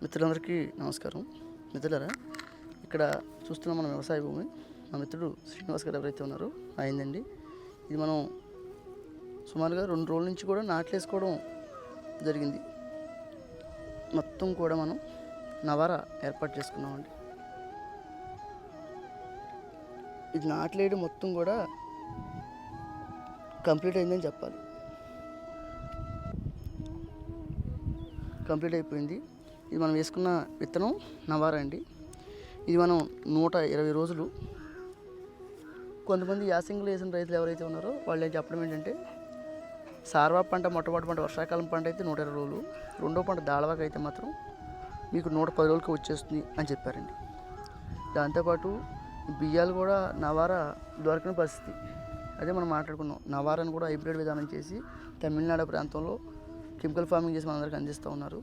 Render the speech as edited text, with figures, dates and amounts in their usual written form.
మిత్రులందరికీ నమస్కారం. మిత్రులారా, ఇక్కడ చూస్తున్న మన వ్యవసాయ భూమి మా మిత్రుడు శ్రీనివాస్ గారు ఎవరైతే ఉన్నారో అయిందండి. ఇది మనం సుమారుగా 2 రోజుల నుంచి కూడా నాట్లేసుకోవడం జరిగింది. మొత్తం కూడా మనం నవారా ఏర్పాటు చేసుకున్నామండి. ఇది నాట్లేయడం మొత్తం కూడా కంప్లీట్ అయిందని చెప్పాలి. కంప్లీట్ అయిపోయింది. ఇది మనం వేసుకున్న విత్తనం నవారా అండి. ఇది మనం 120 రోజులు, కొంతమంది యాసంగిలో వేసిన రైతులు ఎవరైతే ఉన్నారో వాళ్ళు ఏం చెప్పడం ఏంటంటే, సార్వా పంట మొట్టమొదటి పంట వర్షాకాలం పంట అయితే 120 రోజులు, రెండో పంట దాళవాక అయితే మాత్రం మీకు 110 రోజులకి వచ్చేస్తుంది అని చెప్పారండి. దాంతోపాటు బియ్యాలు కూడా నవారా దొరకని పరిస్థితి. అదే మనం మాట్లాడుకున్నాం. నవారాను కూడా హైబ్రిడ్ విధానం చేసి తమిళనాడు ప్రాంతంలో కెమికల్ ఫార్మింగ్ చేసి మనందరికీ అందిస్తూ ఉన్నారు.